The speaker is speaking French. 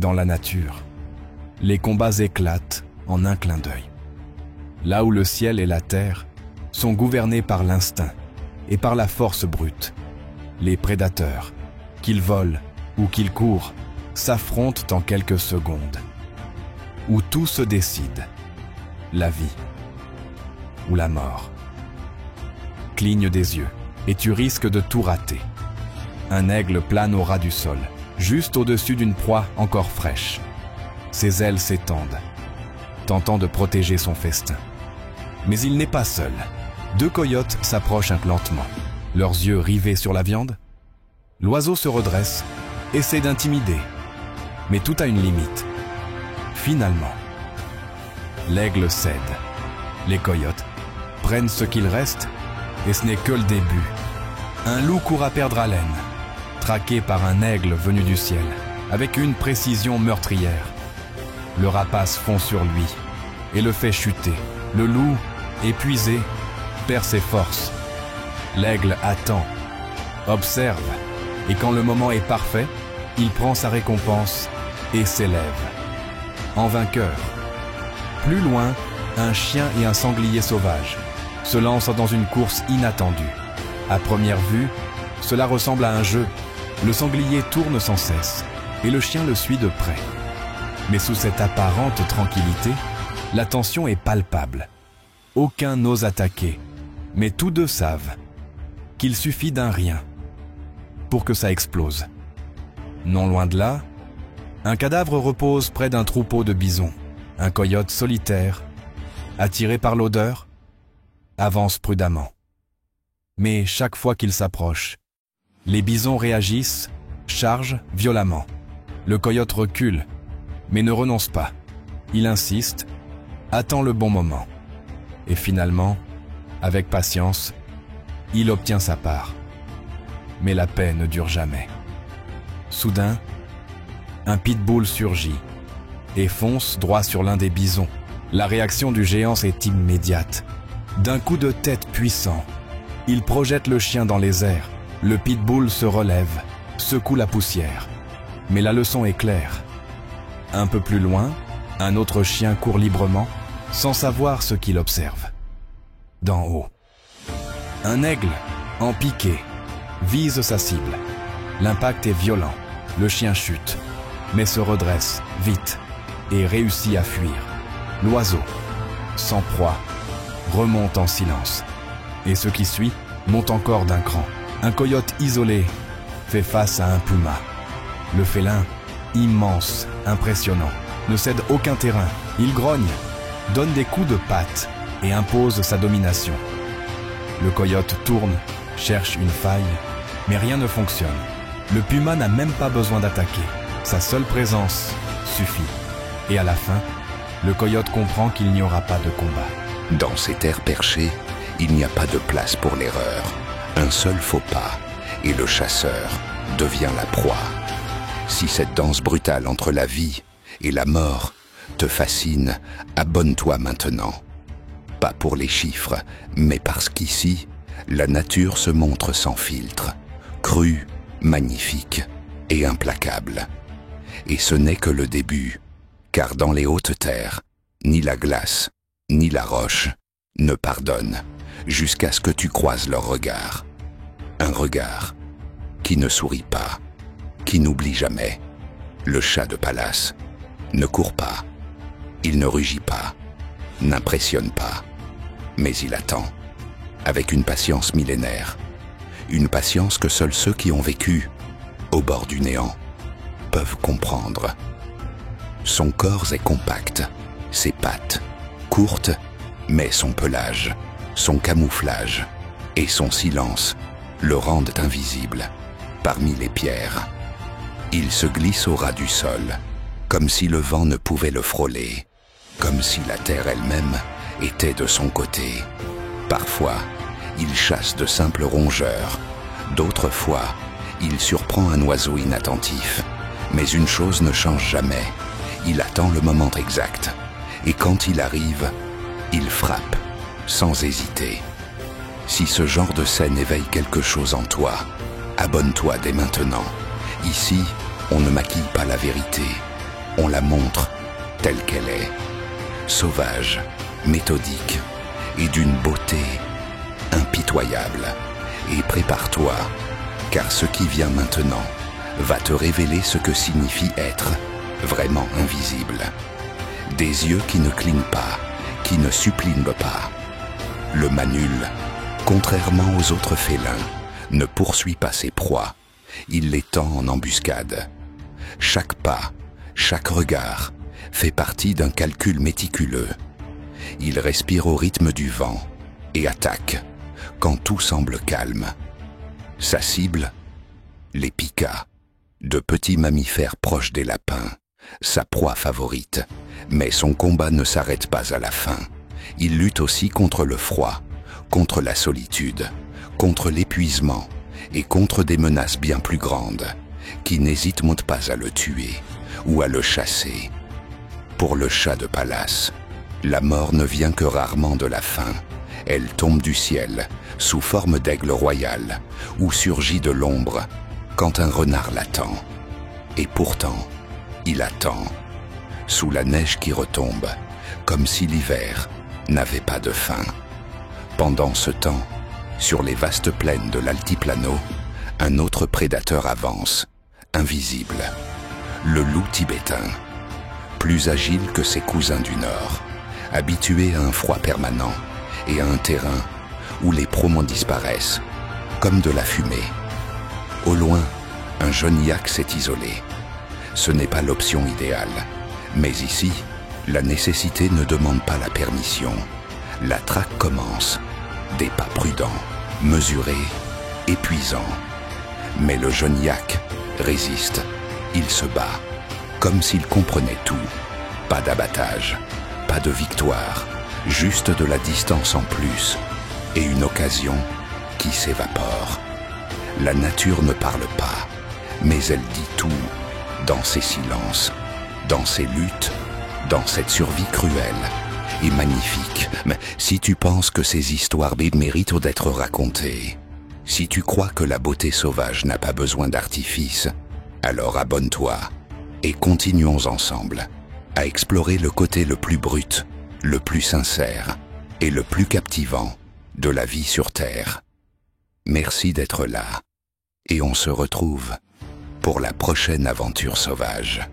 dans la nature, les combats éclatent en un clin d'œil. Là où le ciel et la terre sont gouvernés par l'instinct et par la force brute, les prédateurs, qu'ils volent ou qu'ils courent, s'affrontent en quelques secondes. Où tout se décide, la vie ou la mort. Cligne des yeux et tu risques de tout rater. Un aigle plane au ras du sol, juste au-dessus d'une proie encore fraîche. Ses ailes s'étendent, tentant de protéger son festin. Mais il n'est pas seul. 2 coyotes s'approchent lentement, leurs yeux rivés sur la viande. L'oiseau se redresse, essaie d'intimider, mais tout a une limite. Finalement, l'aigle cède. Les coyotes prennent ce qu'il reste et ce n'est que le début. Un loup court à perdre haleine, traqué par un aigle venu du ciel, avec une précision meurtrière. Le rapace fond sur lui et le fait chuter. Le loup, épuisé, perd ses forces. L'aigle attend, observe, et quand le moment est parfait, il prend sa récompense et s'élève. En vainqueur. Plus loin, un chien et un sanglier sauvage se lancent dans une course inattendue. À première vue, cela ressemble à un jeu. Le sanglier tourne sans cesse et le chien le suit de près. Mais sous cette apparente tranquillité, la tension est palpable. Aucun n'ose attaquer, mais tous deux savent qu'il suffit d'un rien pour que ça explose. Non loin de là, un cadavre repose près d'un troupeau de bisons. Un coyote solitaire, attiré par l'odeur, avance prudemment. Mais chaque fois qu'il s'approche, les bisons réagissent, chargent violemment. Le coyote recule, mais ne renonce pas. Il insiste, attend le bon moment. Et finalement, avec patience, il obtient sa part. Mais la paix ne dure jamais. Soudain, un pitbull surgit et fonce droit sur l'un des bisons. La réaction du géant est immédiate. D'un coup de tête puissant, il projette le chien dans les airs. Le pitbull se relève, secoue la poussière. Mais la leçon est claire. Un peu plus loin, un autre chien court librement, sans savoir ce qu'il observe. D'en haut, un aigle, en piqué, vise sa cible. L'impact est violent. Le chien chute, mais se redresse vite et réussit à fuir. L'oiseau, sans proie, remonte en silence. Et ce qui suit monte encore d'un cran. Un coyote isolé fait face à un puma. Le félin, immense, impressionnant, ne cède aucun terrain. Il grogne, donne des coups de patte et impose sa domination. Le coyote tourne, cherche une faille, mais rien ne fonctionne. Le puma n'a même pas besoin d'attaquer. Sa seule présence suffit. Et à la fin, le coyote comprend qu'il n'y aura pas de combat. Dans ces terres perchées, il n'y a pas de place pour l'erreur. Un seul faux pas, et le chasseur devient la proie. Si cette danse brutale entre la vie et la mort te fascine, abonne-toi maintenant. Pas pour les chiffres, mais parce qu'ici, la nature se montre sans filtre, crue, magnifique et implacable. Et ce n'est que le début, car dans les hautes terres, ni la glace, ni la roche ne pardonnent jusqu'à ce que tu croises leur regard. Un regard qui ne sourit pas, qui n'oublie jamais. Le chat de palace ne court pas, il ne rugit pas, n'impressionne pas, mais il attend, avec une patience millénaire, une patience que seuls ceux qui ont vécu au bord du néant peuvent comprendre. Son corps est compact, ses pattes courtes, mais son pelage, son camouflage et son silence le rendent invisible parmi les pierres. Il se glisse au ras du sol, comme si le vent ne pouvait le frôler, comme si la terre elle-même était de son côté. Parfois, il chasse de simples rongeurs, d'autres fois, il surprend un oiseau inattentif. Mais une chose ne change jamais, il attend le moment exact, et quand il arrive, il frappe, sans hésiter. Si ce genre de scène éveille quelque chose en toi, abonne-toi dès maintenant. Ici, on ne maquille pas la vérité, On la montre telle qu'elle est, sauvage, méthodique et d'une beauté impitoyable. Et prépare-toi, car ce qui vient maintenant va te révéler ce que signifie être vraiment invisible. Des yeux qui ne clignent pas, qui ne supplinent pas. Le manul, contrairement aux autres félins, ne poursuit pas ses proies, il les tend en embuscade. Chaque pas, chaque regard fait partie d'un calcul méticuleux. Il respire au rythme du vent et attaque quand tout semble calme. Sa cible, les pikas, de petits mammifères proches des lapins, sa proie favorite. Mais son combat ne s'arrête pas à la fin. Il lutte aussi contre le froid, contre la solitude, contre l'épuisement et contre des menaces bien plus grandes, qui n'hésitent pas à le tuer ou à le chasser. Pour le chat de palace, la mort ne vient que rarement de la faim. Elle tombe du ciel, sous forme d'aigle royal, ou surgit de l'ombre, quand un renard l'attend. Et pourtant, il attend, sous la neige qui retombe, comme si l'hiver n'avait pas de fin. Pendant ce temps, sur les vastes plaines de l'altiplano, un autre prédateur avance, invisible, le loup tibétain, plus agile que ses cousins du nord, habitué à un froid permanent et à un terrain où les promonts disparaissent, comme de la fumée. Au loin, un jeune yak s'est isolé. Ce n'est pas l'option idéale, mais ici, la nécessité ne demande pas la permission. La traque commence, des pas prudents, mesurés, épuisants. Mais le jeune yak résiste, il se bat, comme s'il comprenait tout. Pas d'abattage, pas de victoire, juste de la distance en plus et une occasion qui s'évapore. La nature ne parle pas, mais elle dit tout dans ses silences, dans ses luttes, dans cette survie cruelle et magnifique. Mais si tu penses que ces histoires méritent d'être racontées, si tu crois que la beauté sauvage n'a pas besoin d'artifice, alors abonne-toi et continuons ensemble à explorer le côté le plus brut, le plus sincère et le plus captivant de la vie sur Terre. Merci d'être là et on se retrouve pour la prochaine aventure sauvage.